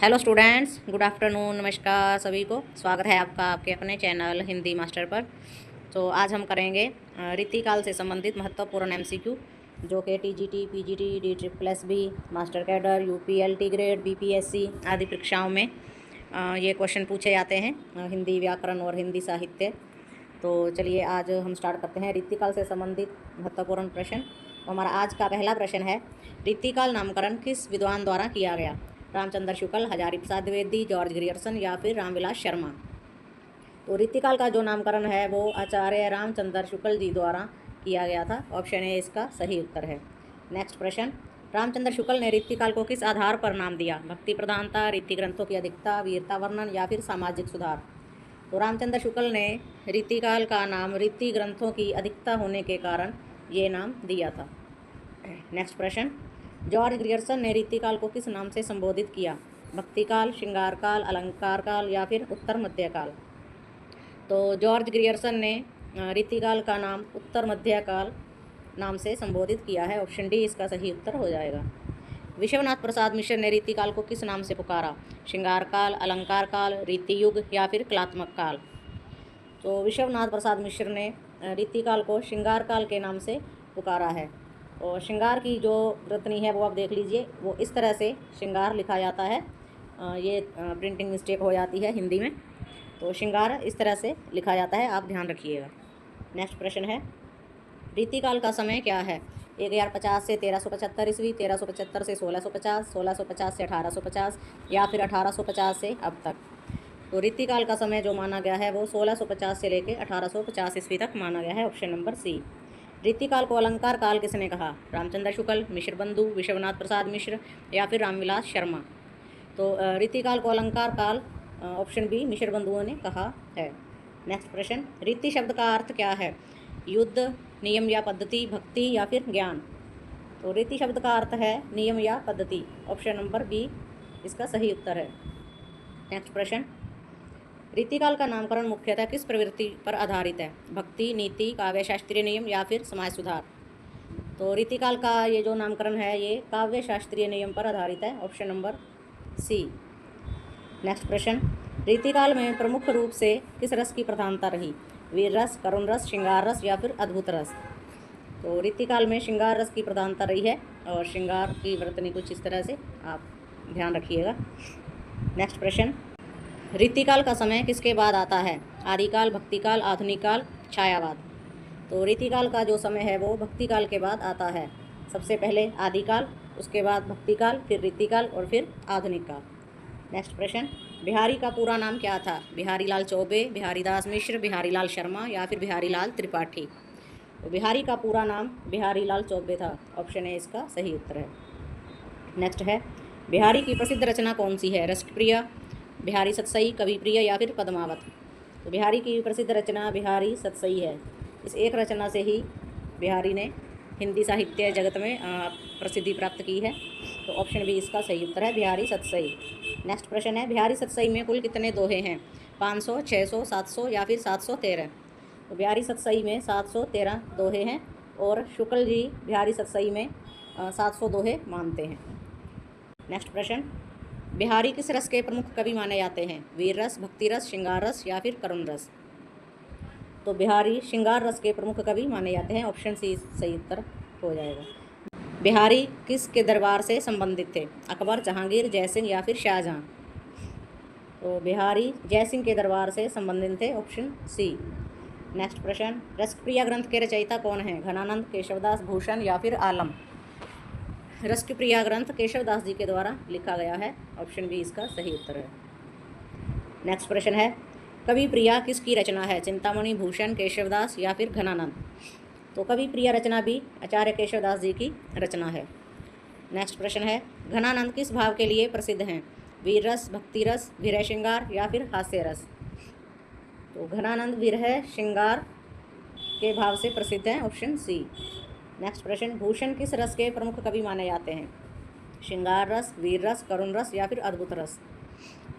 Hello students, good afternoon. नमस्कार सभी को। स्वागत है आपका आपके अपने चैनल हिंदी मास्टर पर। तो आज हम करेंगे रीतिकाल से संबंधित महत्वपूर्ण एमसीक्यू जो कि TGT, PGT, DSSS, master cadre, UPLT grade, BPSC आदि परीक्षाओं में ये क्वेश्चन पूछे जाते हैं, हिंदी व्याकरण और हिंदी साहित्य। तो चलिए आज हम स्टार्ट करते हैं रीतिकाल से संबंधित महत्वपूर्ण प्रश्न। तो हमारा आज का पहला प्रश्न है, रीतिकाल नामकरण किस विद्वान द्वारा किया गया? रामचंद्र शुक्ल, हजारी प्रसाद द्विवेदी, जॉर्ज ग्रियर्सन या फिर रामविलास शर्मा। तो रीतिकाल का जो नामकरण है वो आचार्य रामचंद्र शुक्ल जी द्वारा किया गया था। ऑप्शन ए इसका सही उत्तर है। नेक्स्ट प्रश्न, रामचंद्र शुक्ल ने रीतिकाल को किस आधार पर नाम दिया? भक्ति प्रधानता, रीति ग्रंथों की अधिकता, वीरता वर्णन या फिर सामाजिक सुधार। तो रामचंद्र शुक्ल ने रीतिकाल का नाम रीति ग्रंथों की अधिकता होने के कारण ये नाम दिया था। नेक्स्ट प्रश्न, जॉर्ज ग्रियर्सन ने रीतिकाल को किस नाम से संबोधित किया? भक्तिकाल, श्रृंगार काल, अलंकार काल या फिर उत्तर मध्यकाल। तो जॉर्ज ग्रियर्सन ने रीतिकाल का नाम उत्तर मध्यकाल नाम से संबोधित किया है। ऑप्शन डी इसका सही उत्तर हो जाएगा। विश्वनाथ प्रसाद मिश्र ने रीतिकाल को किस नाम से पुकारा? श्रृंगार काल, अलंकार काल, रीति युग या फिर कलात्मक काल। तो विश्वनाथ प्रसाद मिश्र ने रीतिकाल को श्रृंगार काल के नाम से पुकारा है। और श्रृंगार की जो रत्नी है वो आप देख लीजिए, वो इस तरह से श्रृंगार लिखा जाता है। ये प्रिंटिंग मिस्टेक हो जाती है हिंदी में, तो श्रृंगार इस तरह से लिखा जाता है, आप ध्यान रखिएगा। नेक्स्ट प्रश्न है, रीतिकाल का समय क्या है? 1050 से 1375 ईस्वी, 1375 से 1650, 1650 से 1850 या फिर 1850 से अब तक। तो रीतिकाल का समय जो माना गया है वो 1650 से लेकर 1850 ईस्वी तक माना गया है। Option number C. रीतिकाल को अलंकार काल किसने कहा? रामचंद्र शुक्ल, मिश्र बंधु, विश्वनाथ प्रसाद मिश्र या फिर रामविलास शर्मा। तो रीतिकाल को अलंकार काल ऑप्शन बी मिश्र बंधुओं ने कहा है। नेक्स्ट प्रश्न, रीति शब्द का अर्थ क्या है? युद्ध, नियम या पद्धति, भक्ति या फिर ज्ञान। तो रीति शब्द का अर्थ है नियम या पद्धति। ऑप्शन नंबर बी इसका सही उत्तर है। नेक्स्ट प्रश्न, रीतिकाल का नामकरण मुख्यतः किस प्रवृत्ति पर आधारित है? भक्ति, नीति, काव्य शास्त्रीय नियम या फिर समाज सुधार। तो रीतिकाल का ये जो नामकरण है ये काव्य शास्त्रीय नियम पर आधारित है। Option number C. नेक्स्ट प्रश्न, रीतिकाल में प्रमुख रूप से किस रस की प्रधानता रही? वीर रस, करुण रस, श्रृंगार रस या फिर अद्भुत रस। तो रीतिकाल में श्रृंगार रस की प्रधानता रही है और श्रृंगार की वर्तनी कुछ इस तरह से आप ध्यान रखिएगा। नेक्स्ट प्रश्न, रीतिकाल का समय किसके बाद आता है? आदिकाल, भक्तिकाल, आधुनिक काल, छायावाद। तो रीतिकाल का जो समय है वो भक्तिकाल के बाद आता है। सबसे पहले आदिकाल, उसके बाद भक्तिकाल, फिर रीतिकाल और फिर आधुनिक काल। नेक्स्ट प्रश्न, बिहारी का पूरा नाम क्या था? बिहारी लाल चौबे, बिहारी दास मिश्र, बिहारी लाल शर्मा या फिर बिहारी लाल त्रिपाठी। तो बिहारी का पूरा नाम बिहारी लाल चौबे था। ऑप्शन ए इसका सही उत्तर है। नेक्स्ट है, बिहारी की प्रसिद्ध रचना कौन सी है? रसप्रिया, बिहारी सतसई, कविप्रिय या फिर पद्मावत। तो बिहारी की प्रसिद्ध रचना बिहारी सतसई है। इस एक रचना से ही बिहारी ने हिंदी साहित्य जगत में प्रसिद्धि प्राप्त की है। तो ऑप्शन बी इसका सही उत्तर है, बिहारी सतसई। नेक्स्ट प्रश्न है, बिहारी सतसई में कुल कितने दोहे हैं? 500, 600, 700 या फिर 713। तो बिहारी सतसई में 713 दोहे हैं और शुक्ल जी बिहारी सतसई में 700 दोहे मानते हैं। नेक्स्ट प्रश्न, बिहारी किस रस के प्रमुख कवि माने जाते हैं? वीर रस, भक्ति रस, श्रृंगार रस या फिर करुण रस। तो बिहारी श्रृंगार रस के प्रमुख कवि माने जाते हैं। ऑप्शन सी सही उत्तर हो जाएगा। बिहारी किसके दरबार से संबंधित थे? अकबर, जहांगीर, जयसिंह या फिर शाहजहां। तो बिहारी जयसिंह के दरबार से संबंधित थे। Option C. नेक्स्ट प्रश्न, रसप्रिया ग्रंथ के रचयिता कौन है? घनानंद, केशवदास, भूषण या फिर आलम। रसप्रिया ग्रंथ केशवदास जी के द्वारा लिखा गया है। ऑप्शन बी इसका सही उत्तर है। नेक्स्ट प्रश्न है, कवि प्रिया किसकी रचना है? चिंतामणि, भूषण, केशवदास या फिर घनानंद। तो कवि प्रिया रचना भी आचार्य केशवदास जी की रचना है। नेक्स्ट प्रश्न है, घनानंद किस भाव के लिए प्रसिद्ध हैं? वीर रस, भक्ति रस, विरह श्रृंगार या फिर हास्य रस। तो घनानंद विरह श्रृंगार के भाव से प्रसिद्ध हैं। Option C. नेक्स्ट प्रश्न, भूषण किस रस के प्रमुख कवि माने जाते हैं? श्रृंगार रस, वीर रस, करुण रस या फिर अद्भुत रस।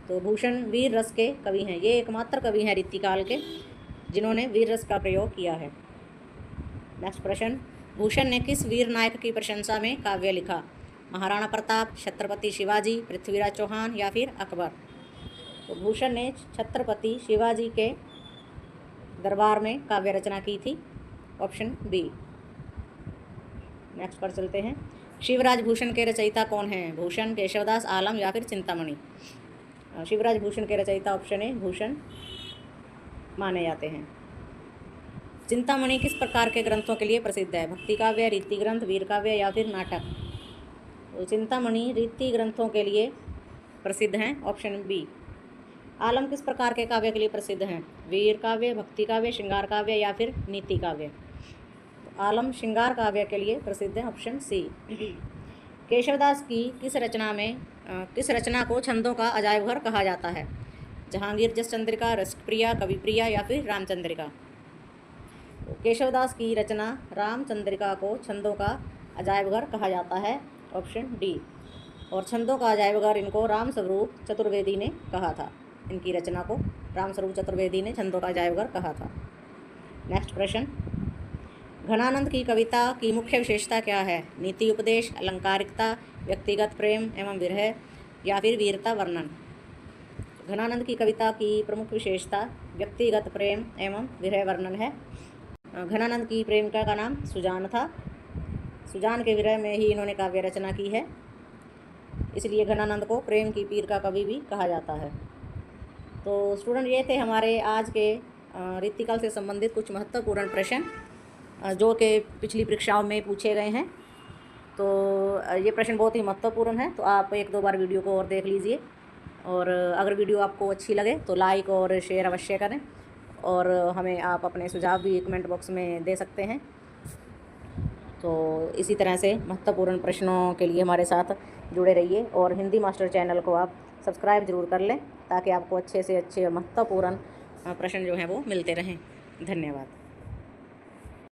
तो भूषण वीर रस के कवि हैं। ये एकमात्र कवि हैं रीतिकाल के जिन्होंने वीर रस का प्रयोग किया है। नेक्स्ट प्रश्न, भूषण ने किस वीर नायक की प्रशंसा में काव्य लिखा? महाराणा प्रताप, छत्रपति शिवाजी, पृथ्वीराज चौहान या फिर अकबर। तो भूषण ने छत्रपति शिवाजी के दरबार में काव्य रचना की थी, ऑप्शन बी। नेक्स्ट पर चलते हैं। शिवराज भूषण के रचयिता कौन हैं? भूषण, केशवदास, आलम या फिर चिंतामणि। शिवराज भूषण के रचयिता ऑप्शन ए भूषण माने जाते हैं। चिंतामणि किस प्रकार के ग्रंथों के लिए प्रसिद्ध है? भक्ति काव्य, रीति ग्रंथ, वीर काव्य या फिर नाटक। तो चिंतामणि रीति ग्रंथों के लिए प्रसिद्ध हैं, ऑप्शन बी। आलम किस प्रकार के काव्य के लिए प्रसिद्ध हैं? वीर काव्य, भक्ति काव्य, श्रृंगार काव्य या फिर नीति काव्य। तो आलम श्रृंगार काव्य के लिए प्रसिद्ध है, ऑप्शन सी। केशवदास की किस रचना को छंदों का अजायब घर कहा जाता है? जहांगीर जस चंद्रिका, रसप्रिया, कविप्रिया या फिर रामचंद्रिका। तो केशवदास की रचना रामचंद्रिका को छंदों का अजायब घर कहा जाता है, ऑप्शन डी। और छंदों का अजायब घर इनको रामस्वरूप चतुर्वेदी ने कहा था। इनकी रचना को रामस्वरूप चतुर्वेदी ने छंदों का अजायब घर कहा था। नेक्स्ट प्रश्न, घनानंद की कविता की मुख्य विशेषता क्या है? नीति उपदेश, अलंकारिकता, व्यक्तिगत प्रेम एवं विरह या फिर वीरता वर्णन। घनानंद की कविता की प्रमुख विशेषता व्यक्तिगत प्रेम एवं विरह वर्णन है। घनानंद की प्रेमिका का नाम सुजान था। सुजान के विरह में ही इन्होंने काव्य रचना की है, इसलिए घनानंद को प्रेम की पीर का कवि भी कहा जाता है। तो स्टूडेंट, ये थे हमारे आज के रीतिकाल से संबंधित कुछ महत्वपूर्ण प्रश्न जो कि पिछली परीक्षाओं में पूछे गए हैं। तो ये प्रश्न बहुत ही महत्वपूर्ण है, तो आप 1-2 बार वीडियो को और देख लीजिए। और अगर वीडियो आपको अच्छी लगे तो लाइक और शेयर अवश्य करें, और हमें आप अपने सुझाव भी कमेंट बॉक्स में दे सकते हैं। तो इसी तरह से महत्वपूर्ण प्रश्नों के लिए हमारे साथ जुड़े रहिए, और हिंदी मास्टर चैनल को आप सब्सक्राइब ज़रूर कर लें, ताकि आपको अच्छे से अच्छे महत्वपूर्ण प्रश्न जो हैं वो मिलते रहें। धन्यवाद।